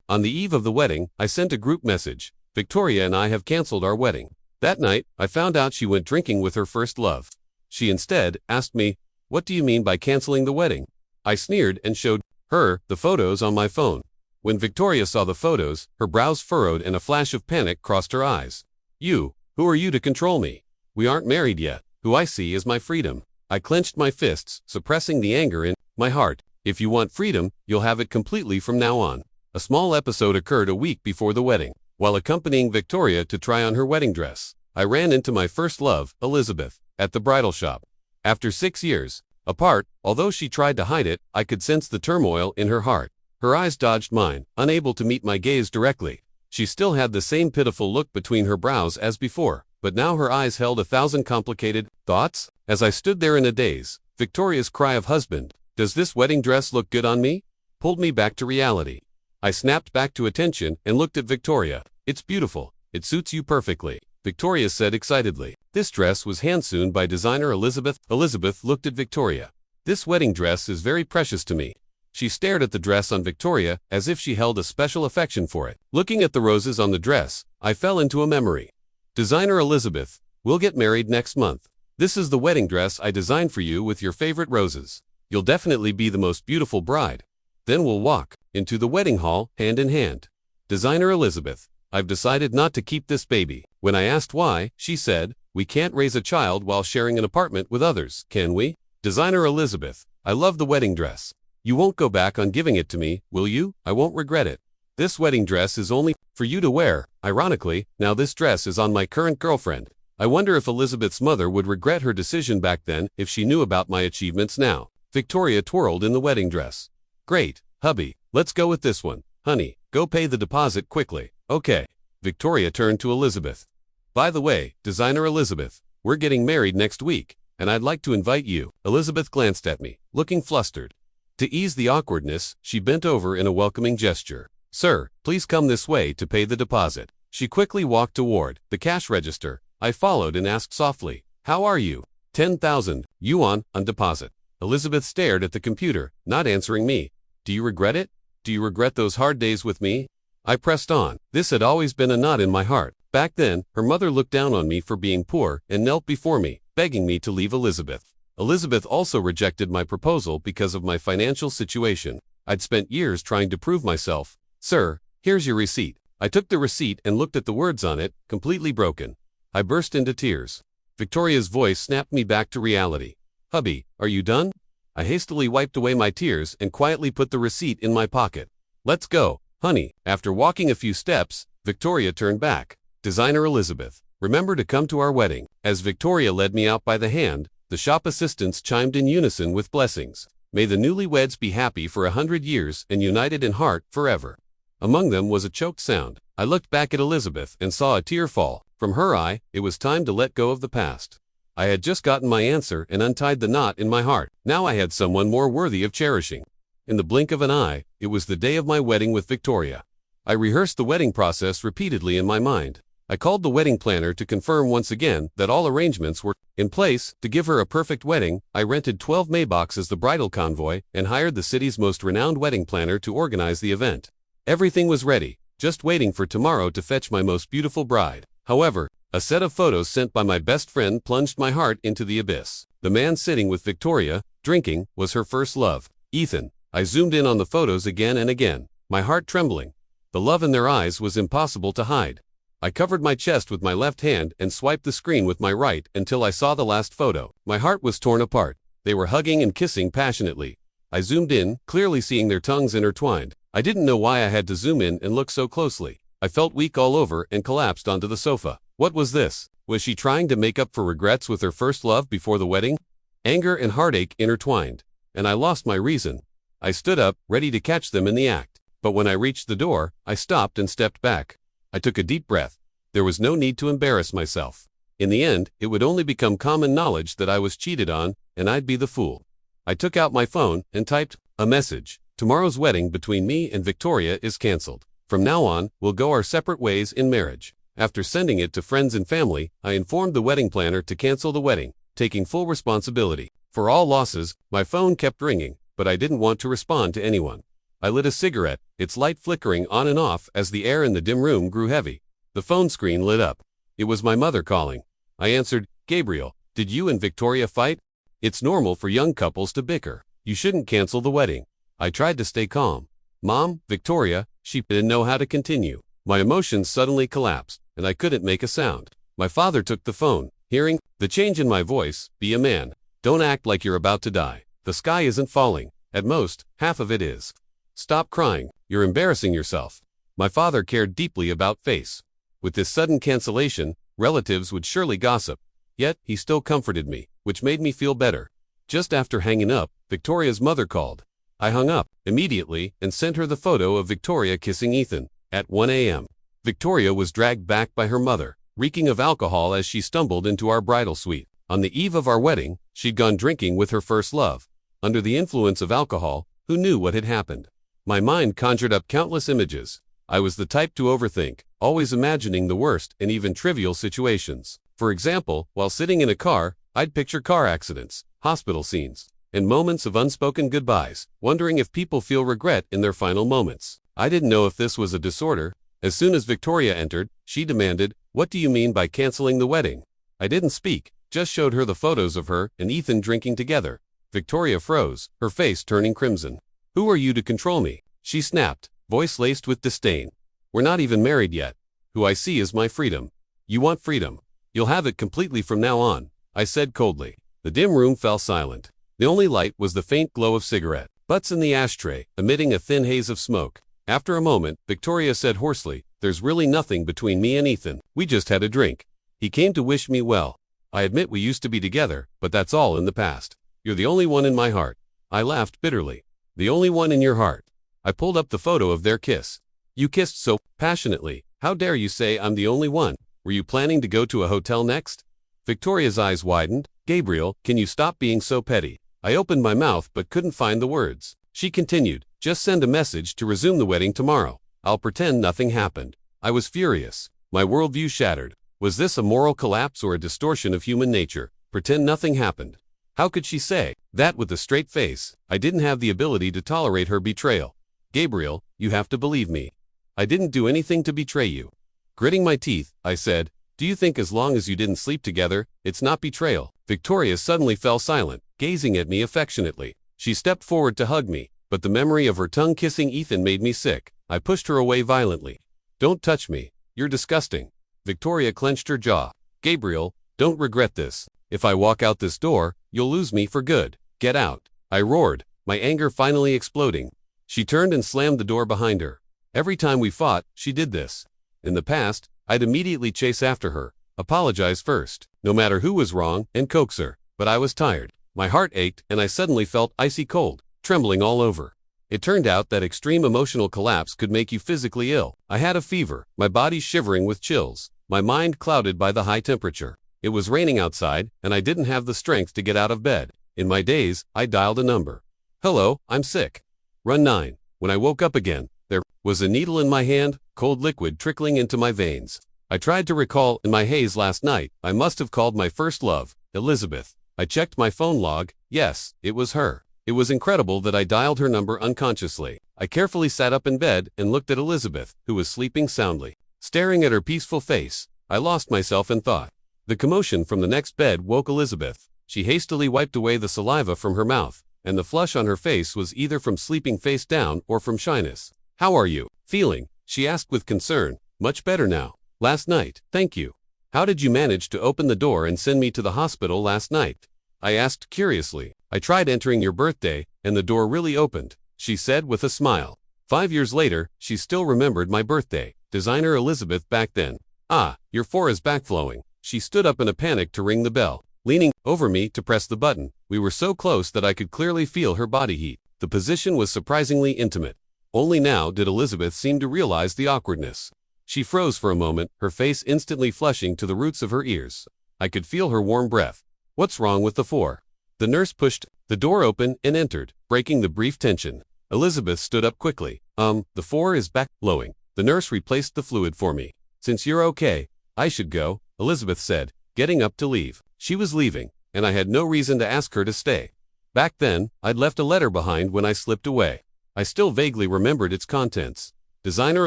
On the eve of the wedding, I sent a group message. Victoria and I have canceled our wedding. That night, I found out she went drinking with her first love. She instead asked me, "What do you mean by canceling the wedding?" I sneered and showed her the photos on my phone. When Victoria saw the photos, her brows furrowed and a flash of panic crossed her eyes. Who are you to control me? We aren't married yet. Who I see is my freedom." I clenched my fists, suppressing the anger in my heart. If you want freedom, you'll have it completely from now on. A small episode occurred a week before the wedding. While accompanying Victoria to try on her wedding dress, I ran into my first love, Elizabeth, at the bridal shop. After 6 years apart, although she tried to hide it, I could sense the turmoil in her heart. Her eyes dodged mine, unable to meet my gaze directly. She still had the same pitiful look between her brows as before, but now her eyes held 1,000 complicated thoughts. As I stood there in a daze, Victoria's cry of "Husband, does this wedding dress look good on me?" pulled me back to reality. I snapped back to attention and looked at Victoria. "It's beautiful. It suits you perfectly," Victoria said excitedly. This dress was hand-sewn by designer Elizabeth. Elizabeth looked at Victoria. "This wedding dress is very precious to me." She stared at the dress on Victoria as if she held a special affection for it. Looking at the roses on the dress, I fell into a memory. "Designer Elizabeth, we'll get married next month. This is the wedding dress I designed for you with your favorite roses. You'll definitely be the most beautiful bride. Then we'll walk into the wedding hall hand in hand. Designer Elizabeth, I've decided not to keep this baby." When I asked why, she said, "We can't raise a child while sharing an apartment with others, can we?" Designer Elizabeth, I love the wedding dress. You won't go back on giving it to me, will you? I won't regret it. This wedding dress is only for you to wear. Ironically, now this dress is on my current girlfriend. I wonder if Elizabeth's mother would regret her decision back then if she knew about my achievements now. Victoria twirled in the wedding dress. "Great, hubby, let's go with this one. Honey, go pay the deposit quickly." "Okay." Victoria turned to Elizabeth. "By the way, Designer Elizabeth, we're getting married next week, and I'd like to invite you." Elizabeth glanced at me, looking flustered. To ease the awkwardness, she bent over in a welcoming gesture. "Sir, please come this way to pay the deposit." She quickly walked toward the cash register. I followed and asked softly, "How are you?" 10,000 yuan on deposit. Elizabeth stared at the computer, not answering me. "Do you regret it? Do you regret those hard days with me?" I pressed on. This had always been a knot in my heart. Back then, her mother looked down on me for being poor and knelt before me, begging me to leave Elizabeth. Elizabeth also rejected my proposal because of my financial situation. I'd spent years trying to prove myself. "Sir, here's your receipt." I took the receipt and looked at the words on it, completely broken. I burst into tears. Victoria's voice snapped me back to reality. "Hubby, are you done?" I hastily wiped away my tears and quietly put the receipt in my pocket. "Let's go, honey." After walking a few steps, Victoria turned back. "Designer Elizabeth, remember to come to our wedding." As Victoria led me out by the hand, the shop assistants chimed in unison with blessings. "May the newlyweds be happy for 100 years and united in heart forever." Among them was a choked sound. I looked back at Elizabeth and saw a tear fall. From her eye, it was time to let go of the past. I had just gotten my answer and untied the knot in my heart. Now I had someone more worthy of cherishing. In the blink of an eye, it was the day of my wedding with Victoria. I rehearsed the wedding process repeatedly in my mind. I called the wedding planner to confirm once again that all arrangements were in place. To give her a perfect wedding, I rented 12 Maybachs as the bridal convoy and hired the city's most renowned wedding planner to organize the event. Everything was ready, just waiting for tomorrow to fetch my most beautiful bride. However, a set of photos sent by my best friend plunged my heart into the abyss. The man sitting with Victoria, drinking, was her first love, Ethan. I zoomed in on the photos again and again, my heart trembling. The love in their eyes was impossible to hide. I covered my chest with my left hand and swiped the screen with my right until I saw the last photo. My heart was torn apart. They were hugging and kissing passionately. I zoomed in, clearly seeing their tongues intertwined. I didn't know why I had to zoom in and look so closely. I felt weak all over and collapsed onto the sofa. What was this? Was she trying to make up for regrets with her first love before the wedding? Anger and heartache intertwined, and I lost my reason. I stood up, ready to catch them in the act. But when I reached the door, I stopped and stepped back. I took a deep breath. There was no need to embarrass myself. In the end, it would only become common knowledge that I was cheated on, and I'd be the fool. I took out my phone and typed a message. "Tomorrow's wedding between me and Victoria is cancelled. From now on, we'll go our separate ways in marriage." After sending it to friends and family, I informed the wedding planner to cancel the wedding, taking full responsibility. For all losses, my phone kept ringing, but I didn't want to respond to anyone. I lit a cigarette, its light flickering on and off as the air in the dim room grew heavy. The phone screen lit up. It was my mother calling. I answered. Gabriel, did you and Victoria fight? It's normal for young couples to bicker. You shouldn't cancel the wedding. I tried to stay calm. Mom, Victoria, she didn't know how to continue. My emotions suddenly collapsed, and I couldn't make a sound. My father took the phone, hearing the change in my voice. Be a man. Don't act like you're about to die. The sky isn't falling. At most, half of it is. Stop crying. You're embarrassing yourself. My father cared deeply about Face. With this sudden cancellation, relatives would surely gossip. Yet, he still comforted me, which made me feel better. Just after hanging up, Victoria's mother called. I hung up immediately and sent her the photo of Victoria kissing Ethan at 1 a.m. Victoria was dragged back by her mother, reeking of alcohol as she stumbled into our bridal suite. On the eve of our wedding, she'd gone drinking with her first love. Under the influence of alcohol, who knew what had happened? My mind conjured up countless images. I was the type to overthink, always imagining the worst in even trivial situations. For example, while sitting in a car, I'd picture car accidents, hospital scenes, and moments of unspoken goodbyes, wondering if people feel regret in their final moments. I didn't know if this was a disorder. As soon as Victoria entered, she demanded, "What do you mean by canceling the wedding?" I didn't speak, just showed her the photos of her and Ethan drinking together. Victoria froze, her face turning crimson. "Who are you to control me?" she snapped, voice laced with disdain. "We're not even married yet. Who I see is my freedom." "You want freedom. You'll have it completely from now on," I said coldly. The dim room fell silent. The only light was the faint glow of cigarette butts in the ashtray, emitting a thin haze of smoke. After a moment, Victoria said hoarsely, "There's really nothing between me and Ethan. We just had a drink. He came to wish me well. I admit we used to be together, but that's all in the past. You're the only one in my heart." I laughed bitterly. "The only one in your heart?" I pulled up the photo of their kiss. "You kissed so passionately. How dare you say I'm the only one? Were you planning to go to a hotel next?" Victoria's eyes widened. "Gabriel, can you stop being so petty?" I opened my mouth but couldn't find the words. She continued, "Just send a message to resume the wedding tomorrow. I'll pretend nothing happened." I was furious. My worldview shattered. Was this a moral collapse or a distortion of human nature? Pretend nothing happened. How could she say that with a straight face? I didn't have the ability to tolerate her betrayal. "Gabriel, you have to believe me. I didn't do anything to betray you." Gritting my teeth, I said, "Do you think as long as you didn't sleep together, it's not betrayal?" Victoria suddenly fell silent, gazing at me affectionately. She stepped forward to hug me, but the memory of her tongue kissing Ethan made me sick. I pushed her away violently. "Don't touch me. You're disgusting." Victoria clenched her jaw. "Gabriel, don't regret this. If I walk out this door, you'll lose me for good. Get out." I roared, my anger finally exploding. She turned and slammed the door behind her. Every time we fought, she did this. In the past, I'd immediately chase after her, apologize first, no matter who was wrong, and coax her. But I was tired. My heart ached, and I suddenly felt icy cold, trembling all over. It turned out that extreme emotional collapse could make you physically ill. I had a fever, my body shivering with chills, my mind clouded by the high temperature. It was raining outside, and I didn't have the strength to get out of bed. In my daze, I dialed a number. "Hello, I'm sick. Run 9. When I woke up again, there was a needle in my hand, cold liquid trickling into my veins. I tried to recall in my haze last night. I must have called my first love, Elizabeth. I checked my phone log. Yes, it was her. It was incredible that I dialed her number unconsciously. I carefully sat up in bed and looked at Elizabeth, who was sleeping soundly. Staring at her peaceful face, I lost myself in thought. The commotion from the next bed woke Elizabeth. She hastily wiped away the saliva from her mouth, and the flush on her face was either from sleeping face down or from shyness. "How are you feeling?" she asked with concern. "Much better now. Last night, thank you. How did you manage to open the door and send me to the hospital last night?" I asked curiously. "I tried entering your birthday, and the door really opened," she said with a smile. 5 years later, she still remembered my birthday. Designer Elizabeth back then. "Ah, your 4 is backflowing." She stood up in a panic to ring the bell, leaning over me to press the button. We were so close that I could clearly feel her body heat. The position was surprisingly intimate. Only now did Elizabeth seem to realize the awkwardness. She froze for a moment, her face instantly flushing to the roots of her ears. I could feel her warm breath. "What's wrong with the 4? The nurse pushed the door open and entered, breaking the brief tension. Elizabeth stood up quickly. The 4 is backflowing." The nurse replaced the fluid for me. "Since you're okay, I should go," Elizabeth said, getting up to leave. She was leaving, and I had no reason to ask her to stay. Back then, I'd left a letter behind when I slipped away. I still vaguely remembered its contents. Designer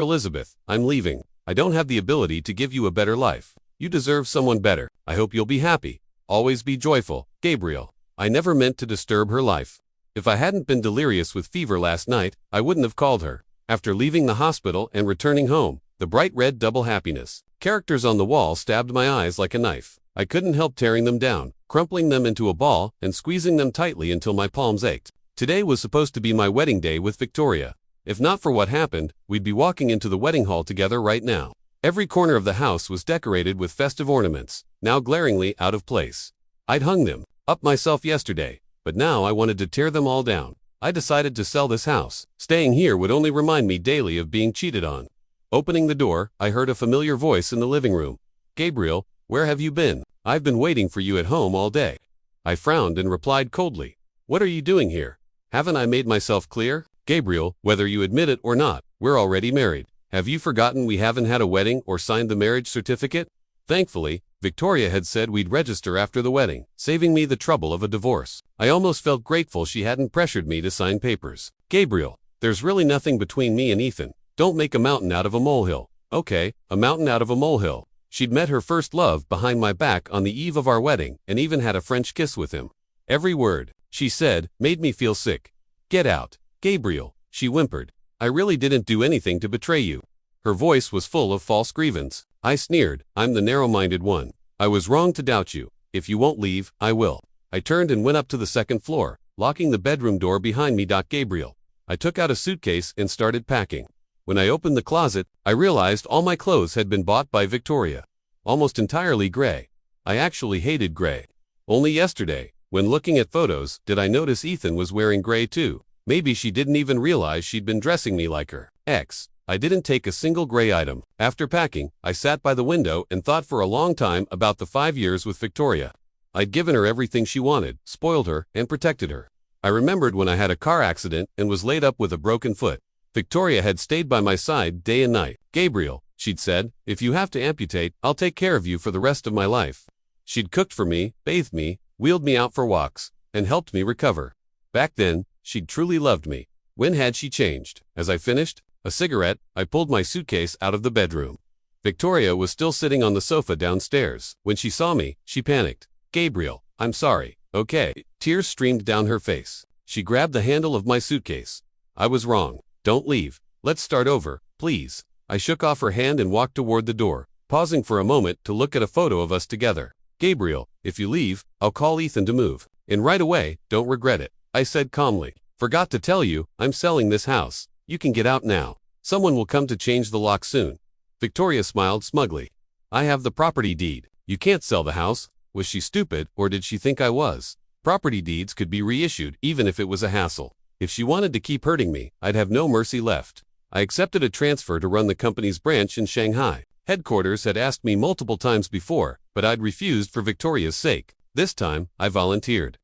Elizabeth, I'm leaving. I don't have the ability to give you a better life. You deserve someone better. I hope you'll be happy. Always be joyful, Gabriel. I never meant to disturb her life. If I hadn't been delirious with fever last night, I wouldn't have called her. After leaving the hospital and returning home, the bright red double happiness. Characters on the wall stabbed my eyes like a knife. I couldn't help tearing them down, crumpling them into a ball, and squeezing them tightly until my palms ached. Today was supposed to be my wedding day with Victoria. If not for what happened, we'd be walking into the wedding hall together right now. Every corner of the house was decorated with festive ornaments, now glaringly out of place. I'd hung them up myself yesterday, but now I wanted to tear them all down. I decided to sell this house. Staying here would only remind me daily of being cheated on. Opening the door, I heard a familiar voice in the living room. Gabriel, where have you been? I've been waiting for you at home all day. I frowned and replied coldly. What are you doing here? Haven't I made myself clear? Gabriel, whether you admit it or not, we're already married. Have you forgotten we haven't had a wedding or signed the marriage certificate? Thankfully, Victoria had said we'd register after the wedding, saving me the trouble of a divorce. I almost felt grateful she hadn't pressured me to sign papers. Gabriel, there's really nothing between me and Ethan. Don't make a mountain out of a molehill. Okay, a mountain out of a molehill. She'd met her first love behind my back on the eve of our wedding and even had a French kiss with him. Every word she said made me feel sick. Get out, Gabriel, she whimpered. I really didn't do anything to betray you. Her voice was full of false grievance. I sneered. I'm the narrow-minded one. I was wrong to doubt you. If you won't leave, I will. I turned and went up to the second floor, locking the bedroom door behind me. Gabriel. I took out a suitcase and started packing. When I opened the closet, I realized all my clothes had been bought by Victoria. Almost entirely gray. I actually hated gray. Only yesterday, when looking at photos, did I notice Ethan was wearing gray too. Maybe she didn't even realize she'd been dressing me like her ex. I didn't take a single gray item. After packing, I sat by the window and thought for a long time about the 5 years with Victoria. I'd given her everything she wanted, spoiled her, and protected her. I remembered when I had a car accident and was laid up with a broken foot. Victoria had stayed by my side day and night. Gabriel, she'd said, if you have to amputate, I'll take care of you for the rest of my life. She'd cooked for me, bathed me, wheeled me out for walks, and helped me recover. Back then, she'd truly loved me. When had she changed? As I finished a cigarette, I pulled my suitcase out of the bedroom. Victoria was still sitting on the sofa downstairs. When she saw me, she panicked. Gabriel, I'm sorry. Okay. Tears streamed down her face. She grabbed the handle of my suitcase. I was wrong. Don't leave. Let's start over, please. I shook off her hand and walked toward the door, pausing for a moment to look at a photo of us together. Gabriel, if you leave, I'll call Ethan to move. And right away, don't regret it, I said calmly. Forgot to tell you, I'm selling this house. You can get out now. Someone will come to change the lock soon. Victoria smiled smugly. I have the property deed. You can't sell the house. Was she stupid, or did she think I was? Property deeds could be reissued even if it was a hassle. If she wanted to keep hurting me, I'd have no mercy left. I accepted a transfer to run the company's branch in Shanghai. Headquarters had asked me multiple times before, but I'd refused for Victoria's sake. This time, I volunteered.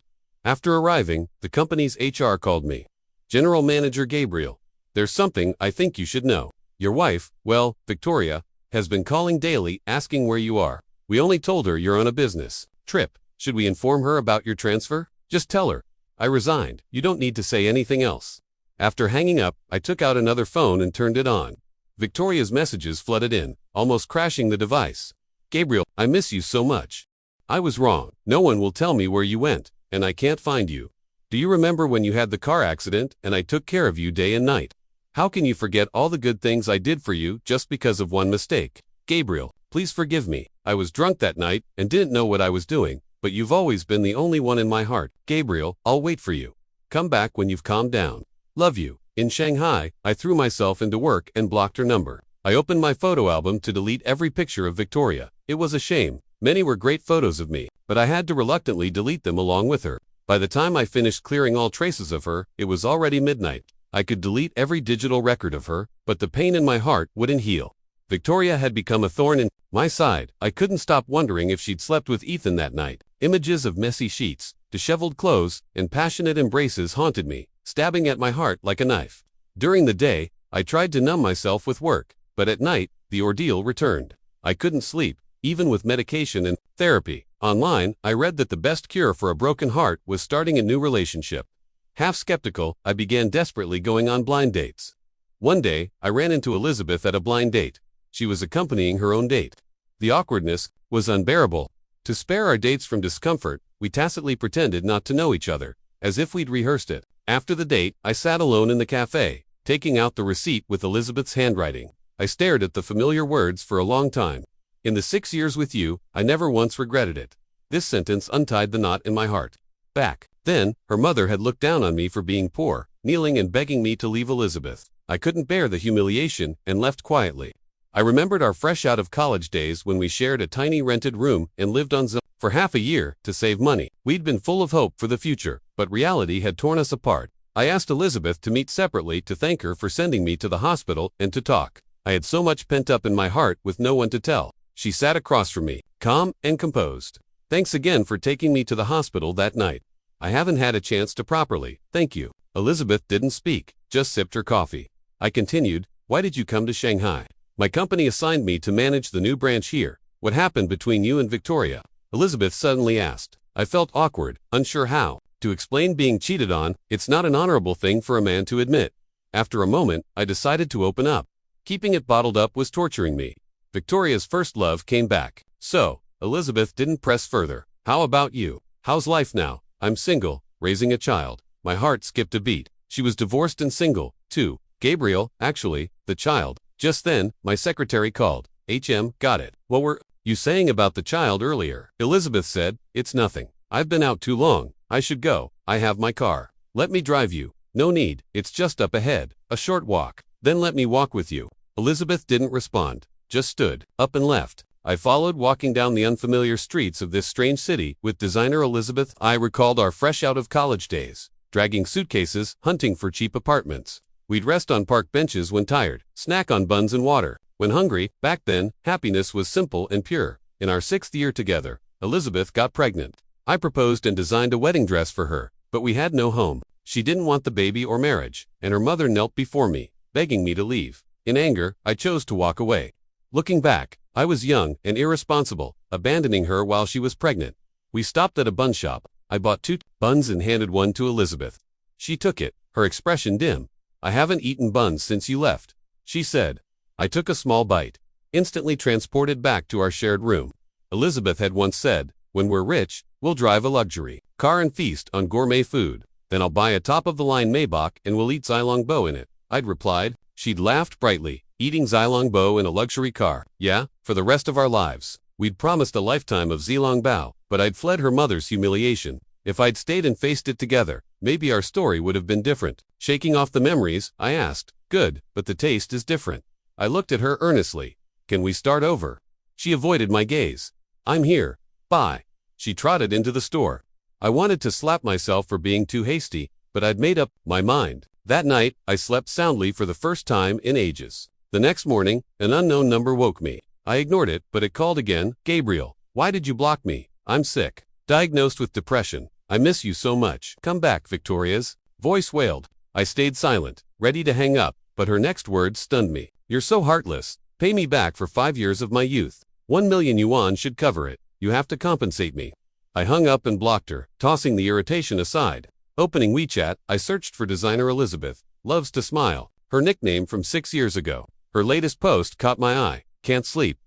After arriving, the company's HR called me. General Manager Gabriel. There's something I think you should know. Your wife, well, Victoria, has been calling daily asking where you are. We only told her you're on a business trip. Should we inform her about your transfer? Just tell her. I resigned. You don't need to say anything else. After hanging up, I took out another phone and turned it on. Victoria's messages flooded in, almost crashing the device. Gabriel, I miss you so much. I was wrong. No one will tell me where you went, and I can't find you. Do you remember when you had the car accident and I took care of you day and night? How can you forget all the good things I did for you just because of one mistake? Gabriel, please forgive me. I was drunk that night and didn't know what I was doing, but you've always been the only one in my heart. Gabriel, I'll wait for you. Come back when you've calmed down. Love you. In Shanghai, I threw myself into work and blocked her number. I opened my photo album to delete every picture of Victoria. It was a shame. Many were great photos of me, but I had to reluctantly delete them along with her. By the time I finished clearing all traces of her, it was already midnight. I could delete every digital record of her, but the pain in my heart wouldn't heal. Victoria had become a thorn in my side. I couldn't stop wondering if she'd slept with Ethan that night. Images of messy sheets, disheveled clothes, and passionate embraces haunted me, stabbing at my heart like a knife. During the day, I tried to numb myself with work, but at night, the ordeal returned. I couldn't sleep, even with medication and therapy. Online, I read that the best cure for a broken heart was starting a new relationship. Half skeptical, I began desperately going on blind dates. One day, I ran into Elizabeth at a blind date. She was accompanying her own date. The awkwardness was unbearable. To spare our dates from discomfort, we tacitly pretended not to know each other, as if we'd rehearsed it. After the date, I sat alone in the cafe, taking out the receipt with Elizabeth's handwriting. I stared at the familiar words for a long time. In the 6 years with you, I never once regretted it. This sentence untied the knot in my heart. Back then, her mother had looked down on me for being poor, kneeling and begging me to leave Elizabeth. I couldn't bear the humiliation and left quietly. I remembered our fresh out of college days when we shared a tiny rented room and lived on Zillow for half a year to save money. We'd been full of hope for the future, but reality had torn us apart. I asked Elizabeth to meet separately to thank her for sending me to the hospital and to talk. I had so much pent up in my heart with no one to tell. She sat across from me, calm and composed. Thanks again for taking me to the hospital that night. I haven't had a chance to properly thank you. Elizabeth didn't speak, just sipped her coffee. I continued, why did you come to Shanghai? My company assigned me to manage the new branch here. What happened between you and Victoria? Elizabeth suddenly asked. I felt awkward, unsure how to explain being cheated on. It's not an honorable thing for a man to admit. After a moment, I decided to open up. Keeping it bottled up was torturing me. Victoria's first love came back. So, Elizabeth didn't press further. How about you? How's life now? I'm single, raising a child. My heart skipped a beat. She was divorced and single, too. Gabriel, actually, the child. Just then, my secretary called. Got it. What were you saying about the child earlier? Elizabeth said, it's nothing. I've been out too long. I should go. I have my car. Let me drive you. No need. It's just up ahead. A short walk. Then let me walk with you. Elizabeth didn't respond. Just stood, up and left. I followed, walking down the unfamiliar streets of this strange city with designer Elizabeth. I recalled our fresh out of college days, dragging suitcases, hunting for cheap apartments. We'd rest on park benches when tired, snack on buns and water. When hungry, back then, happiness was simple and pure. In our 6th year together, Elizabeth got pregnant. I proposed and designed a wedding dress for her, but we had no home. She didn't want the baby or marriage, and her mother knelt before me, begging me to leave. In anger, I chose to walk away. Looking back, I was young and irresponsible, abandoning her while she was pregnant. We stopped at a bun shop. I bought 2 buns and handed one to Elizabeth. She took it, her expression dim. I haven't eaten buns since you left, she said. I took a small bite, instantly transported back to our shared room. Elizabeth had once said, when we're rich, we'll drive a luxury car and feast on gourmet food. Then I'll buy a top-of-the-line Maybach and we'll eat Zilongbo in it. I'd replied. She'd laughed brightly, eating Zilongbo in a luxury car. Yeah, for the rest of our lives. We'd promised a lifetime of Zilongbao, but I'd fled her mother's humiliation. If I'd stayed and faced it together, maybe our story would have been different. Shaking off the memories, I asked, good, but the taste is different. I looked at her earnestly. Can we start over? She avoided my gaze. I'm here. Bye. She trotted into the store. I wanted to slap myself for being too hasty, but I'd made up my mind. That night, I slept soundly for the first time in ages. The next morning, an unknown number woke me. I ignored it, but it called again. Gabriel, why did you block me? I'm sick. Diagnosed with depression. I miss you so much. Come back, Victoria's voice wailed. I stayed silent, ready to hang up, but her next words stunned me. You're so heartless. Pay me back for 5 years of my youth. 1 million yuan should cover it. You have to compensate me. I hung up and blocked her, tossing the irritation aside. Opening WeChat, I searched for designer Elizabeth. Loves to smile. Her nickname from 6 years ago. Her latest post caught my eye. Can't sleep.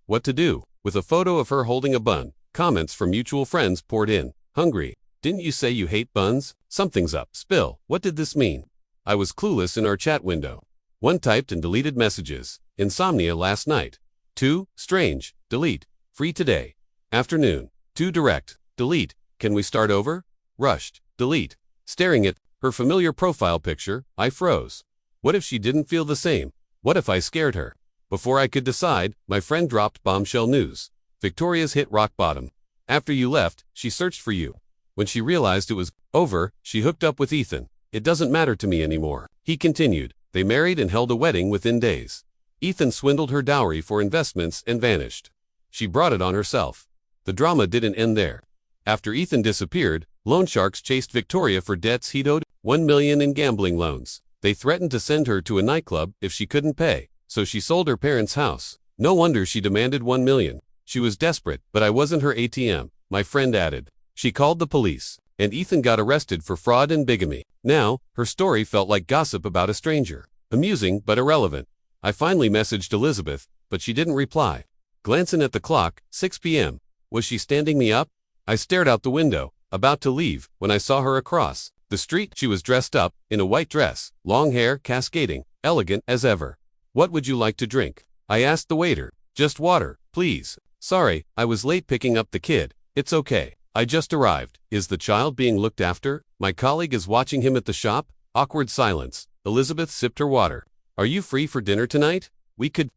What to do? With a photo of her holding a bun. Comments from mutual friends poured in. Hungry. Didn't you say you hate buns? Something's up. Spill. What did this mean? I was clueless in our chat window. 1 typed and deleted messages. Insomnia last night. 2 strange. Delete. Free today. Afternoon. 2 direct. Delete. Can we start over? Rushed. Delete. Staring at her familiar profile picture, I froze. What if she didn't feel the same? What if I scared her? Before I could decide, my friend dropped bombshell news. Victoria's hit rock bottom. After you left, she searched for you. When she realized it was over, she hooked up with Ethan. It doesn't matter to me anymore. He continued. They married and held a wedding within days. Ethan swindled her dowry for investments and vanished. She brought it on herself. The drama didn't end there. After Ethan disappeared, loan sharks chased Victoria for debts he'd owed, 1 million in gambling loans. They threatened to send her to a nightclub if she couldn't pay, so she sold her parents' house. No wonder she demanded 1 million. She was desperate, but I wasn't her ATM, my friend added. She called the police. and Ethan got arrested for fraud and bigamy. Now, her story felt like gossip about a stranger. Amusing but irrelevant. I finally messaged Elizabeth, but she didn't reply. Glancing at the clock, 6 p.m. Was she standing me up? I stared out the window, about to leave, when I saw her across the street. She was dressed up, in a white dress, long hair cascading, elegant as ever. What would you like to drink? I asked the waiter. Just water, please. Sorry, I was late picking up the kid. It's okay. I just arrived. Is the child being looked after? My colleague is watching him at the shop. Awkward silence. Elizabeth sipped her water. Are you free for dinner tonight?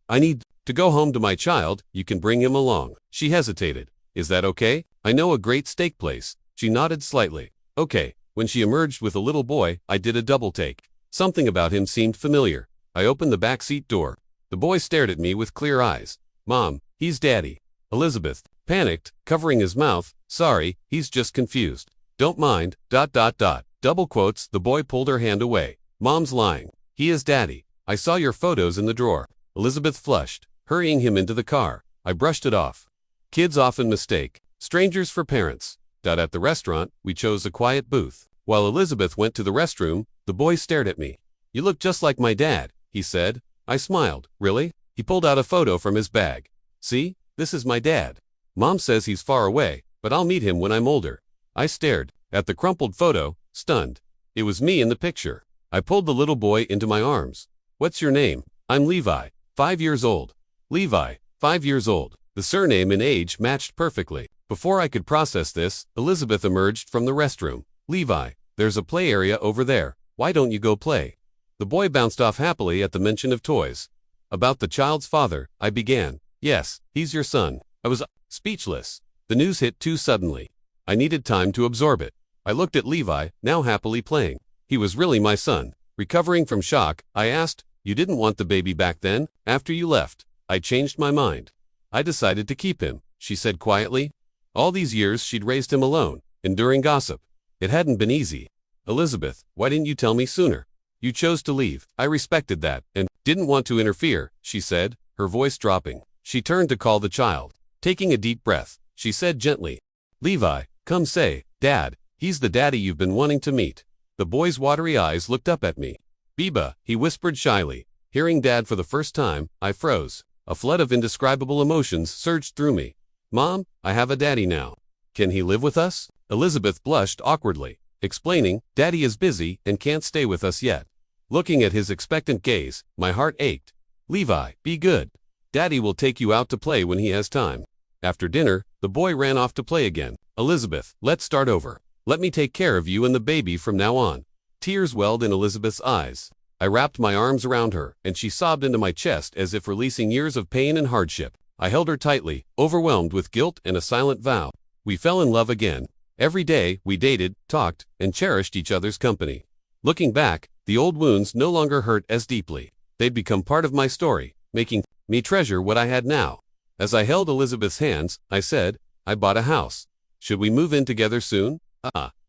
I need to go home to my child. You can bring him along. She hesitated. Is that okay? I know a great steak place. She nodded slightly. Okay. When she emerged with a little boy, I did a double take. Something about him seemed familiar. I opened the back seat door. The boy stared at me with clear eyes. Mom, he's Daddy. Elizabeth panicked, covering his mouth. Sorry, he's just confused. Don't mind, ... Double quotes. The boy pulled her hand away. Mom's lying. He is Daddy. I saw your photos in the drawer. Elizabeth flushed, hurrying him into the car. I brushed it off. Kids often mistake strangers for parents. At the restaurant, we chose a quiet booth. While Elizabeth went to the restroom, the boy stared at me. You look just like my dad, he said. I smiled. Really? He pulled out a photo from his bag. See, this is my dad. Mom says he's far away, but I'll meet him when I'm older. I stared at the crumpled photo, stunned. It was me in the picture. I pulled the little boy into my arms. What's your name? I'm Levi, 5 years old. Levi, 5 years old. The surname and age matched perfectly. Before I could process this, Elizabeth emerged from the restroom. Levi, there's a play area over there. Why don't you go play? The boy bounced off happily at the mention of toys. About the child's father, I began. Yes, he's your son. I was speechless. The news hit too suddenly. I needed time to absorb it. I looked at Levi, now happily playing. He was really my son. Recovering from shock, I asked, you didn't want the baby back then? After you left, I changed my mind. I decided to keep him, she said quietly. All these years she'd raised him alone, enduring gossip. It hadn't been easy. Elizabeth, why didn't you tell me sooner? You chose to leave. I respected that, and didn't want to interfere, she said, her voice dropping. She turned to call the child. Taking a deep breath, she said gently, Levi, come say, Dad, he's the daddy you've been wanting to meet. The boy's watery eyes looked up at me. Biba, he whispered shyly. Hearing Dad for the first time, I froze. A flood of indescribable emotions surged through me. Mom, I have a daddy now. Can he live with us? Elizabeth blushed awkwardly, explaining, Daddy is busy and can't stay with us yet. Looking at his expectant gaze, my heart ached. Levi, be good. Daddy will take you out to play when he has time. After dinner, the boy ran off to play again. Elizabeth, let's start over. Let me take care of you and the baby from now on. Tears welled in Elizabeth's eyes. I wrapped my arms around her, and she sobbed into my chest as if releasing years of pain and hardship. I held her tightly, overwhelmed with guilt and a silent vow. We fell in love again. Every day, we dated, talked, and cherished each other's company. Looking back, the old wounds no longer hurt as deeply. They'd become part of my story, making me treasure what I had now. As I held Elizabeth's hands, I said, I bought a house. Should we move in together soon?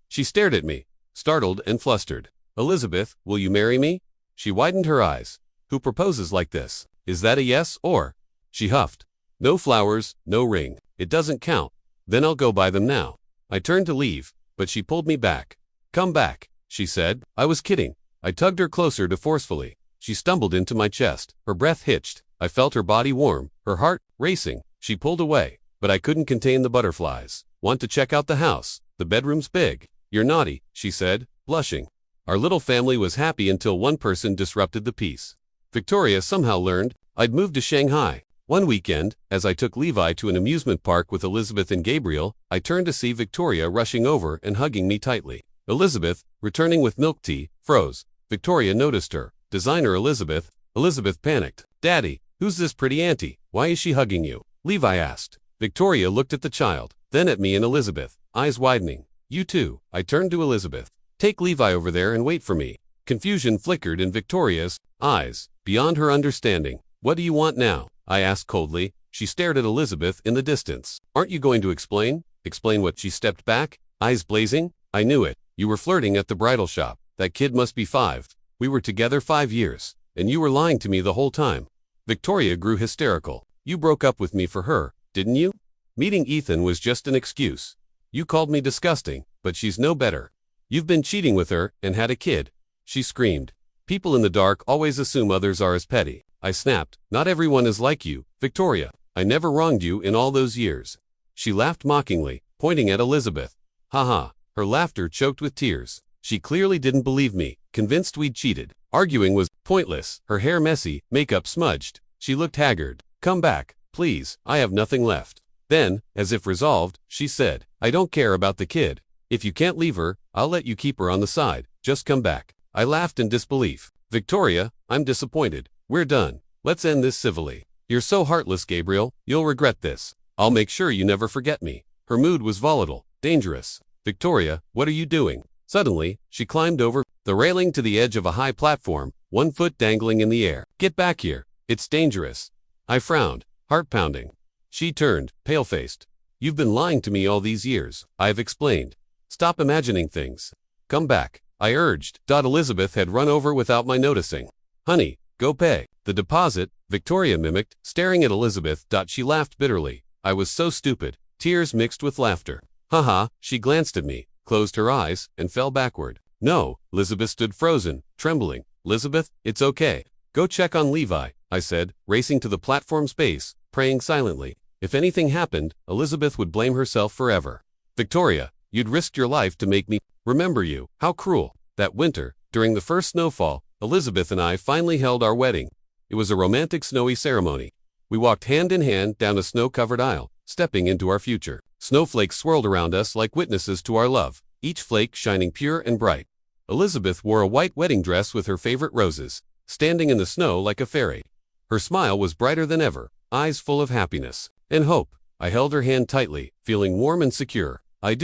She stared at me, startled and flustered. Elizabeth, will you marry me? She widened her eyes. Who proposes like this? Is that a yes or? She huffed. No flowers, no ring. It doesn't count. Then I'll go buy them now. I turned to leave, but she pulled me back. Come back, she said. I was kidding. I tugged her closer to forcefully. She stumbled into my chest. Her breath hitched. I felt her body warm, her heart racing. She pulled away, but I couldn't contain the butterflies. Want to check out the house? The bedroom's big. You're naughty, she said, blushing. Our little family was happy until one person disrupted the peace. Victoria somehow learned I'd moved to Shanghai. One weekend, as I took Levi to an amusement park with Elizabeth and Gabriel, I turned to see Victoria rushing over and hugging me tightly. Elizabeth, returning with milk tea, froze. Victoria noticed her. Designer Elizabeth. Elizabeth panicked. Daddy, who's this pretty auntie? Why is she hugging you? Levi asked. Victoria looked at the child, then at me and Elizabeth, eyes widening. You too. I turned to Elizabeth. Take Levi over there and wait for me. Confusion flickered in Victoria's eyes, beyond her understanding. What do you want now? I asked coldly. She stared at Elizabeth in the distance. Aren't you going to explain? Explain what? She stepped back, eyes blazing. I knew it. You were flirting at the bridal shop. That kid must be 5. We were together 5 years, and you were lying to me the whole time. Victoria grew hysterical. You broke up with me for her, didn't you? Meeting Ethan was just an excuse. You called me disgusting. but she's no better. You've been cheating with her and had a kid. She screamed. People in the dark always assume others are as petty. I snapped. Not everyone is like you, Victoria. I never wronged you in all those years. She laughed mockingly, pointing at Elizabeth. Haha. Her laughter choked with tears. She clearly didn't believe me, convinced we'd cheated. Arguing was pointless, her hair messy, makeup smudged. She looked haggard. Come back, please, I have nothing left. Then, as if resolved, she said, I don't care about the kid. If you can't leave her, I'll let you keep her on the side, just come back. I laughed in disbelief. Victoria, I'm disappointed. We're done. Let's end this civilly. You're so heartless, Gabriel, you'll regret this. I'll make sure you never forget me. Her mood was volatile, dangerous. Victoria, what are you doing? Suddenly, she climbed over the railing to the edge of a high platform, one foot dangling in the air. Get back here. It's dangerous. I frowned, heart pounding. She turned, pale-faced. You've been lying to me all these years, I've explained. Stop imagining things. Come back, I urged. Elizabeth had run over without my noticing. Honey, go pay. The deposit, Victoria mimicked, staring at Elizabeth. She laughed bitterly. I was so stupid. Tears mixed with laughter. Haha, she glanced at me, closed her eyes, and fell backward. No, Elizabeth stood frozen, trembling. Elizabeth, it's okay. Go check on Levi, I said, racing to the platform's base, praying silently. If anything happened, Elizabeth would blame herself forever. Victoria, you'd risked your life to make me remember you. How cruel. That winter, during the first snowfall, Elizabeth and I finally held our wedding. It was a romantic snowy ceremony. We walked hand in hand down a snow-covered aisle, stepping into our future. Snowflakes swirled around us like witnesses to our love, each flake shining pure and bright. Elizabeth wore a white wedding dress with her favorite roses, standing in the snow like a fairy. Her smile was brighter than ever, eyes full of happiness and hope. I held her hand tightly, feeling warm and secure. I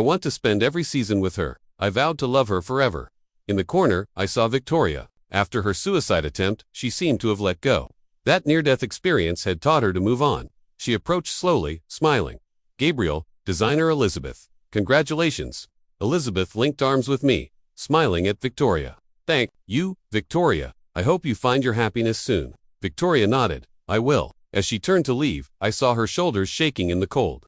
want to spend every season with her. I vowed to love her forever. In the corner, I saw Victoria. After her suicide attempt, she seemed to have let go. That near-death experience had taught her to move on. She approached slowly, smiling. Gabriel, designer Elizabeth. Congratulations. Elizabeth linked arms with me, smiling at Victoria. Thank you, Victoria. I hope you find your happiness soon. Victoria nodded. I will. As she turned to leave, I saw her shoulders shaking in the cold.